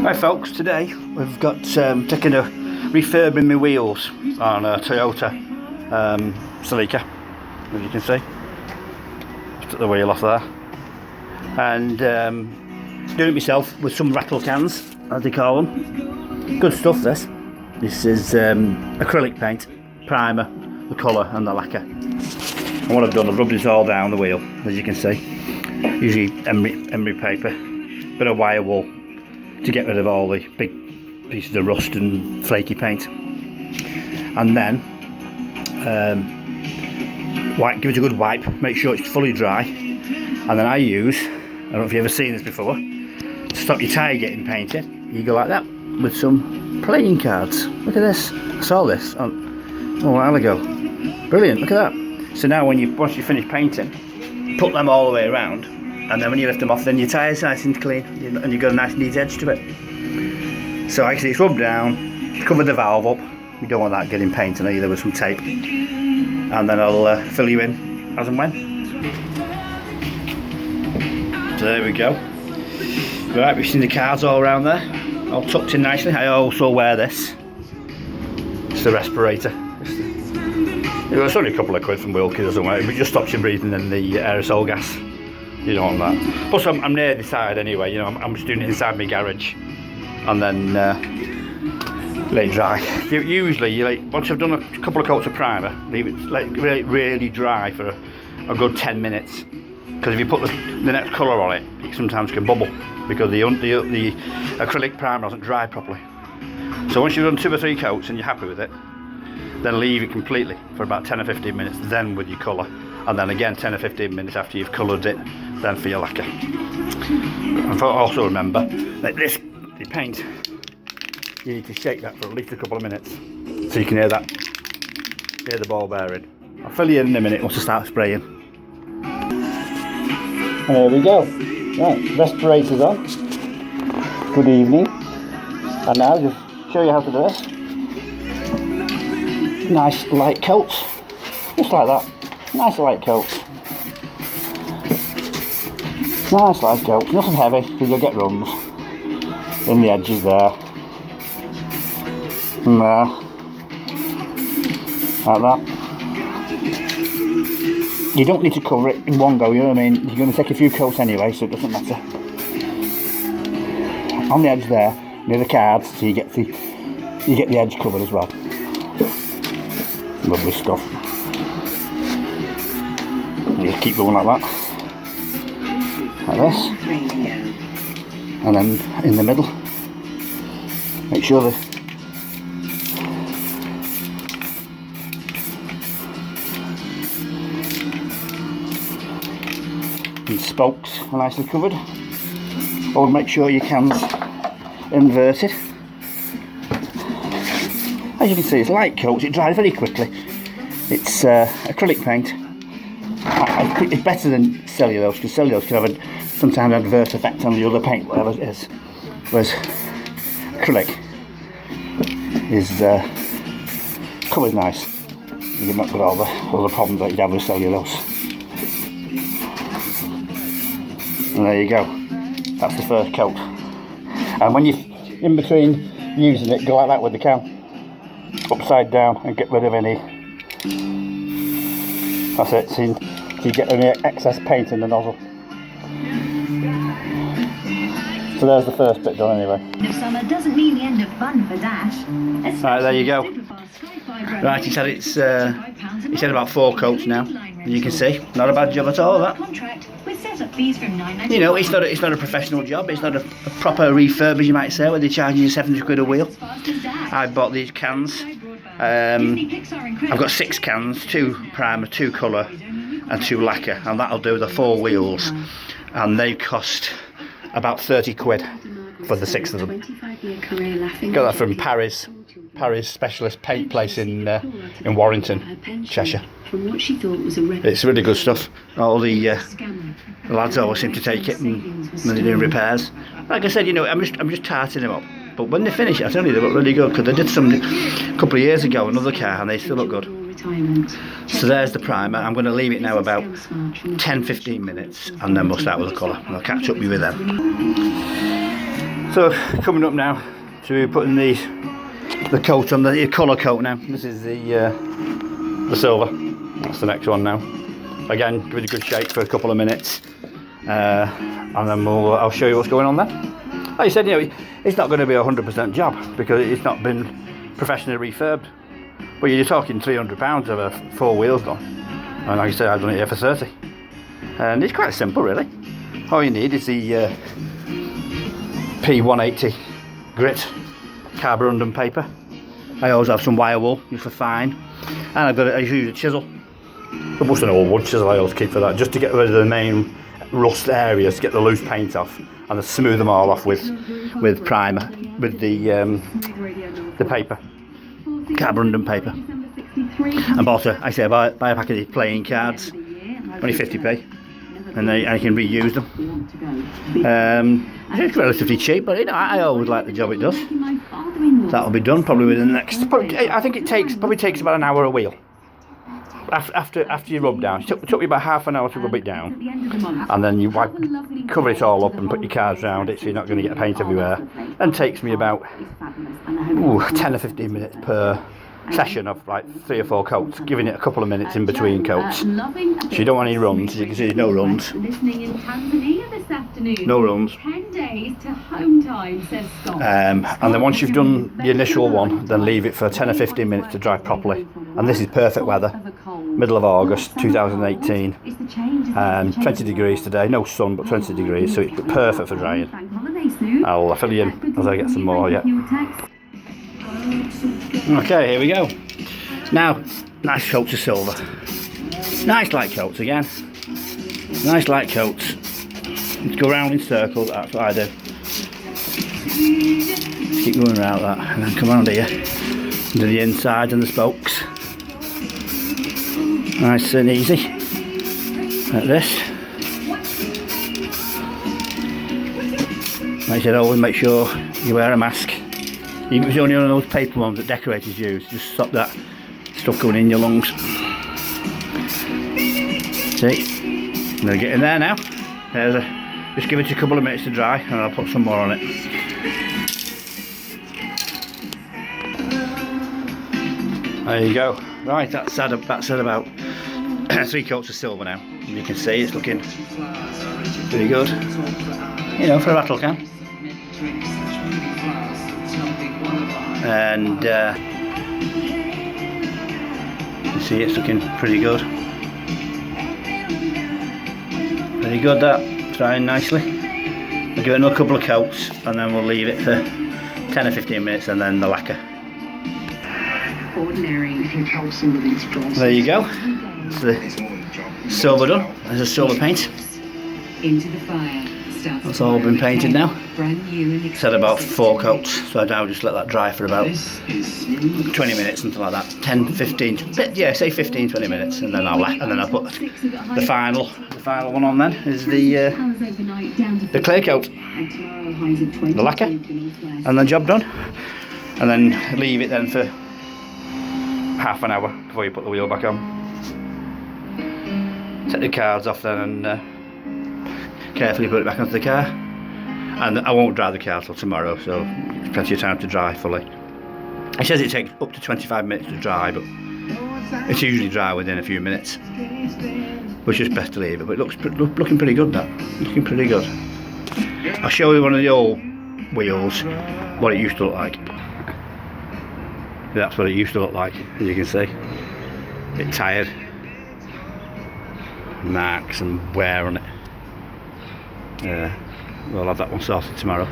Hi folks, today we've got taken a refurbing my wheels on a Toyota Celica, as you can see. Just took the wheel off there and doing it myself with some rattle cans, as they call them. Good stuff this. This is acrylic paint, primer, the colour and the lacquer. And what I've done, I've rubbed it all down the wheel, as you can see. Usually emery paper, bit of wire wool, to get rid of all the big pieces of rust and flaky paint. And then give it a good wipe, make sure it's fully dry. And then I use, I don't know if you've ever seen this before, to stop your tyre getting painted, you go like that with some playing cards. Look at this, I saw this a while ago. Brilliant, look at that. So now once you finish painting, put them all the way around, and then when you lift them off, then your tyre's nice and clean, and you've got a nice neat edge to it. So actually it's rubbed down, cover the valve up. You don't want that getting painted either with some tape. And then I'll fill you in as and when. So there we go. Right, we've seen the cards all around there, all tucked in nicely. I also wear this. It's the respirator. It's only a couple of quid from Wilkie, doesn't it? It just stops you breathing in the aerosol gas. You don't want that. Plus I'm near the side anyway, you know, I'm just doing it inside my garage and then let it dry. Usually, once I've done a couple of coats of primer, leave it really dry for a good 10 minutes. Because if you put the next colour on it, it sometimes can bubble because the acrylic primer doesn't dry properly. So once you've done 2 or 3 coats and you're happy with it, then leave it completely for about 10 or 15 minutes, then with your colour. And then again 10 or 15 minutes after you've coloured it, then for your lacquer. And also remember that the paint, you need to shake that for at least a couple of minutes so you can hear the ball bearing. I'll fill you in a minute once I start spraying. And there we go. Right, respirator's on. Good evening. And now just show you how to do this. Nice light coats, just like that. Nice light coats. Nice light coats, nothing heavy because you'll get runs in the edges there. And there. Like that. You don't need to cover it in one go, you know what I mean? You're going to take a few coats anyway, so it doesn't matter. On the edge there, near the cards, so you get the edge covered as well. Lovely stuff. You just keep going like that, like this, and then in the middle, make sure the spokes are nicely covered. Or make sure your can's inverted. As you can see, it's light coats, it dries very quickly. It's acrylic paint. It's better than cellulose, because cellulose can have a sometimes adverse effect on the other paint, whatever it is. Whereas acrylic is colour's nice. You're not got all the problems that you'd have with cellulose. And there you go. That's the first coat. And when you're in between using it, go like that with the can. Upside down and get rid of any. That's it, so you get any excess paint in the nozzle. So there's the first bit done anyway. Summer doesn't mean the end of fun for Dash. Right, there you go. Right, he said about 4 coats now. You can see, not a bad job at all, that. You know, it's not a professional job. It's not a proper refurb, as you might say, where they charge you 700 quid a wheel. I bought these cans. I've got 6 cans, 2 primer, 2 colour and 2 lacquer, and that'll do the 4 wheels, and they cost about 30 quid for the 6 of them. Got that from Paris Specialist Paint Place in Warrington, Cheshire. It's really good stuff. All the lads always seem to take it when they're doing repairs. Like I said, you know, I'm just tarting them up. But when they finish it, I tell you, they look really good, because they did some a couple of years ago, another car, and they still look good. So there's the primer. I'm going to leave it now about 10-15 minutes, and then we'll start with the colour, and I'll catch up with you then. So coming up now to putting the coat on, the colour coat now. This is the silver. That's the next one now. Again, give it a good shake for a couple of minutes, and then I'll show you what's going on there. Like I said, you know, it's not going to be a 100% job because it's not been professionally refurbed. But you're talking £300 of a 4 wheels done, and like I said, I've done it here for 30. And it's quite simple, really. All you need is the P180 grit carborundum paper. I always have some wire wool just for fine, and I use a chisel. I must an old wood chisel I always keep for that, just to get rid of the main rust areas, to get the loose paint off, and to smooth them all off with primer, with the paper, carborundum paper. And also, I say buy a pack of these playing cards, only 50p, and I can reuse them. It's relatively cheap, but you know, I always like the job it does. That'll be done probably within the next. I think it probably takes about an hour a wheel. After you rub down, it took me about half an hour to rub it down, and then you cover it all up and put your cards around it so you're not going to get paint everywhere. And takes me about 10 or 15 minutes per session of like 3 or 4 coats, giving it a couple of minutes in between coats. So you don't want any runs. As you can see, no runs. No runs. And then once you've done the initial one, then leave it for 10 or 15 minutes to dry properly. And this is perfect weather, middle of August 2018, 20 degrees today, no sun but 20 degrees, so it's perfect for drying. I'll fill you in as I get some more. Yeah. Okay, here we go. Now, nice coats of silver. Nice light coats again. Nice light coats. Just go round in circles, that's what I do. Just keep going around that, and then come around here, into the inside and the spokes. Nice and easy, like this. Like I said, always make sure you wear a mask. Even if it's only one of those paper ones that decorators use, just stop that stuff going in your lungs. See? I'm going to get in there now. Just give it a couple of minutes to dry and I'll put some more on it. There you go. Right, that's had about 3 coats of silver now. And you can see it's looking pretty good. You know, for a rattle can. And you see it's looking pretty good. Pretty good, that. Drying nicely. We'll give it another couple of coats and then we'll leave it for 10 or 15 minutes and then the lacquer. There you go. It's the silver done. There's a silver paint. That's all been painted now. It's had about 4 coats, so I now just let that dry for about 20 minutes, something like that. 10, 15, yeah, say 15, 20 minutes, and then I'll put the final one on. Then is the clear coat, the lacquer, and then job done. And then leave it then for half an hour before you put the wheel back on. Take the cards off then and carefully put it back onto the car. And I won't dry the car till tomorrow, so plenty of time to dry fully. It says it takes up to 25 minutes to dry, but it's usually dry within a few minutes, which is best to leave it. But it looking pretty good, that. Looking pretty good. I'll show you one of the old wheels, what it used to look like. That's what it used to look like, as you can see. A bit tired. Marks and wear on it. We'll have that one sorted tomorrow.